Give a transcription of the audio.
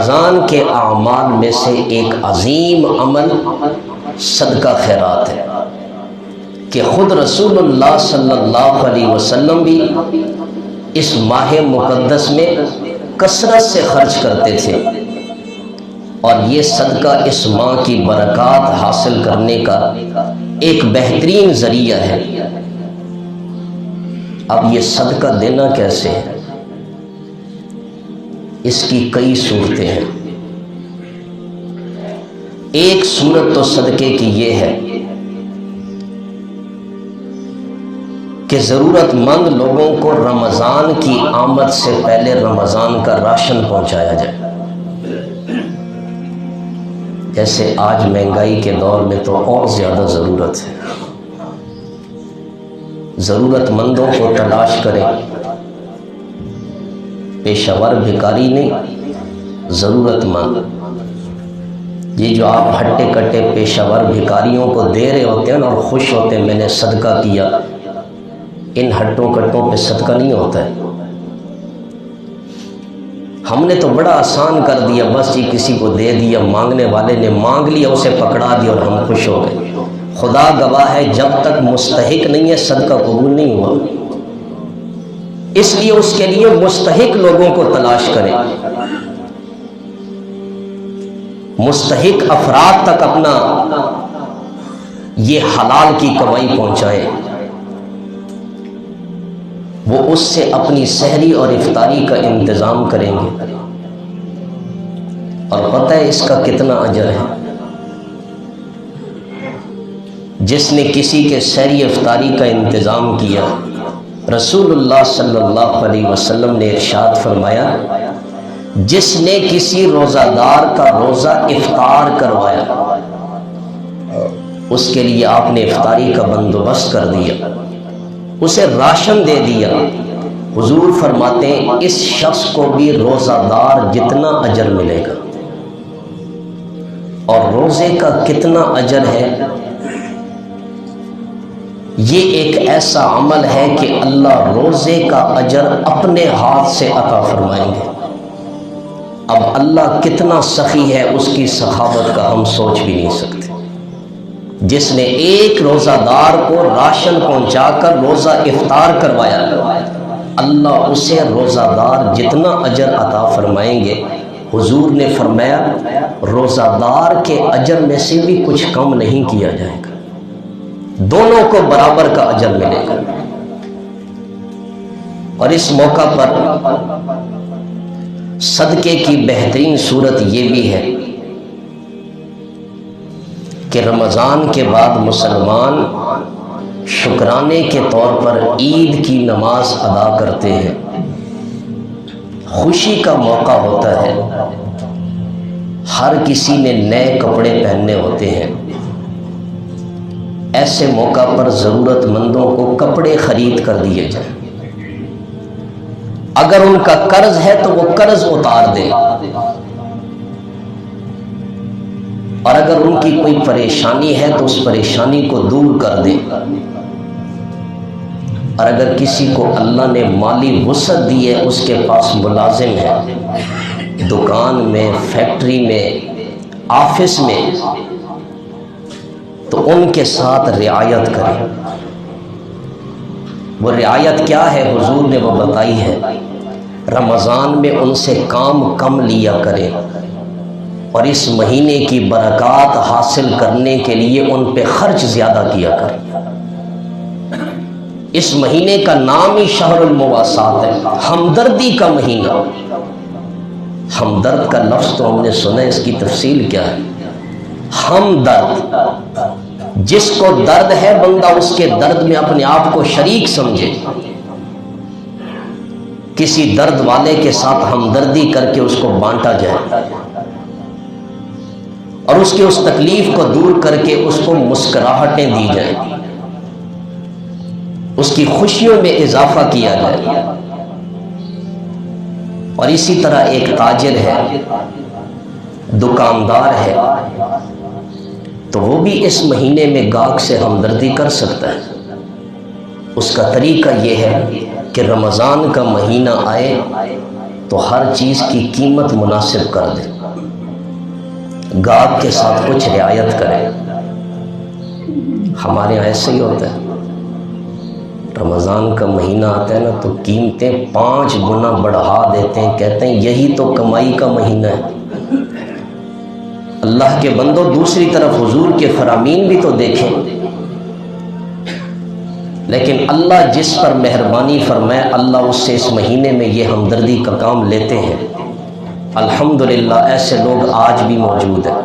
رمضان کے اعمال میں سے ایک عظیم عمل صدقہ خیرات ہے کہ خود رسول اللہ صلی اللہ علیہ وسلم بھی اس ماہ مقدس میں کثرت سے خرچ کرتے تھے، اور یہ صدقہ اس ماہ کی برکات حاصل کرنے کا ایک بہترین ذریعہ ہے۔ اب یہ صدقہ دینا کیسے ہے؟ اس کی کئی صورتیں ہیں۔ ایک صورت تو صدقے کی یہ ہے کہ ضرورت مند لوگوں کو رمضان کی آمد سے پہلے رمضان کا راشن پہنچایا جائے۔ جیسے آج مہنگائی کے دور میں تو اور زیادہ ضرورت ہے، ضرورت مندوں کو تلاش کریں، پیشہ ور بھکاری نہیں، ضرورت مند۔ یہ جو آپ ہٹے کٹے پیشہ ور بھکاریوں کو دے رہے ہوتے ہیں اور خوش ہوتے ہیں میں نے صدقہ کیا، ان ہٹوں کٹوں پہ صدقہ نہیں ہوتا ہے۔ ہم نے تو بڑا آسان کر دیا، بس یہ کسی کو دے دیا، مانگنے والے نے مانگ لیا، اسے پکڑا دیا اور ہم خوش ہو گئے۔ خدا گواہ ہے جب تک مستحق نہیں ہے صدقہ قبول نہیں ہوا۔ اس لیے اس کے لیے مستحق لوگوں کو تلاش کریں، مستحق افراد تک اپنا یہ حلال کی کمائی پہنچائیں، وہ اس سے اپنی سحری اور افطاری کا انتظام کریں گے، اور پتہ ہے اس کا کتنا اجر ہے۔ جس نے کسی کے سحری افطاری کا انتظام کیا، رسول اللہ صلی اللہ علیہ وسلم نے ارشاد فرمایا، جس نے کسی روزہ دار کا روزہ افطار کروایا، اس کے لیے آپ نے افطاری کا بندوبست کر دیا، اسے راشن دے دیا، حضور فرماتے ہیں اس شخص کو بھی روزہ دار جتنا اجر ملے گا۔ اور روزے کا کتنا اجر ہے، یہ ایک ایسا عمل ہے کہ اللہ روزے کا اجر اپنے ہاتھ سے عطا فرمائیں گے۔ اب اللہ کتنا سخی ہے، اس کی سخاوت کا ہم سوچ بھی نہیں سکتے۔ جس نے ایک روزہ دار کو راشن پہنچا کر روزہ افطار کروایا، اللہ اسے روزہ دار جتنا اجر عطا فرمائیں گے۔ حضور نے فرمایا روزہ دار کے اجر میں سے بھی کچھ کم نہیں کیا جائے گا، دونوں کو برابر کا اجر ملے گا۔ اور اس موقع پر صدقے کی بہترین صورت یہ بھی ہے کہ رمضان کے بعد مسلمان شکرانے کے طور پر عید کی نماز ادا کرتے ہیں، خوشی کا موقع ہوتا ہے، ہر کسی نے نئے کپڑے پہننے ہوتے ہیں۔ ایسے موقع پر ضرورت مندوں کو کپڑے خرید کر دیے جائیں، اگر ان کا قرض ہے تو وہ قرض اتار دیں، اور اگر ان کی کوئی پریشانی ہے تو اس پریشانی کو دور کر دیں، اور اگر کسی کو اللہ نے مالی وسعت دی ہے، اس کے پاس ملازم ہے، دکان میں، فیکٹری میں، آفس میں، تو ان کے ساتھ رعایت کریں۔ وہ رعایت کیا ہے؟ حضور نے وہ بتائی ہے، رمضان میں ان سے کام کم لیا کریں، اور اس مہینے کی برکات حاصل کرنے کے لیے ان پہ خرچ زیادہ کیا کریں۔ اس مہینے کا نام ہی شہر المواسات ہے، ہمدردی کا مہینہ۔ ہمدرد کا لفظ تو ہم نے سنا ہے، اس کی تفصیل کیا ہے؟ ہمدرد، جس کو درد ہے بندہ اس کے درد میں اپنے آپ کو شریک سمجھے، کسی درد والے کے ساتھ ہمدردی کر کے اس کو بانٹا جائے، اور اس کی اس تکلیف کو دور کر کے اس کو مسکراہٹیں دی جائیں، اس کی خوشیوں میں اضافہ کیا جائے۔ اور اسی طرح ایک تاجر ہے، دکاندار ہے، تو وہ بھی اس مہینے میں گاہک سے ہمدردی کر سکتا ہے۔ اس کا طریقہ یہ ہے کہ رمضان کا مہینہ آئے تو ہر چیز کی قیمت مناسب کر دے، گاہک کے ساتھ کچھ رعایت کرے۔ ہمارے یہاں ایسے ہی ہوتا ہے، رمضان کا مہینہ آتا ہے نا تو قیمتیں 5 گنا بڑھا دیتے ہیں، کہتے ہیں یہی تو کمائی کا مہینہ ہے۔ اللہ کے بندو دوسری طرف حضور کے فرامین بھی تو دیکھیں، لیکن اللہ جس پر مہربانی فرمائے اللہ اس سے اس مہینے میں یہ ہمدردی کا کام لیتے ہیں۔ الحمدللہ ایسے لوگ آج بھی موجود ہیں۔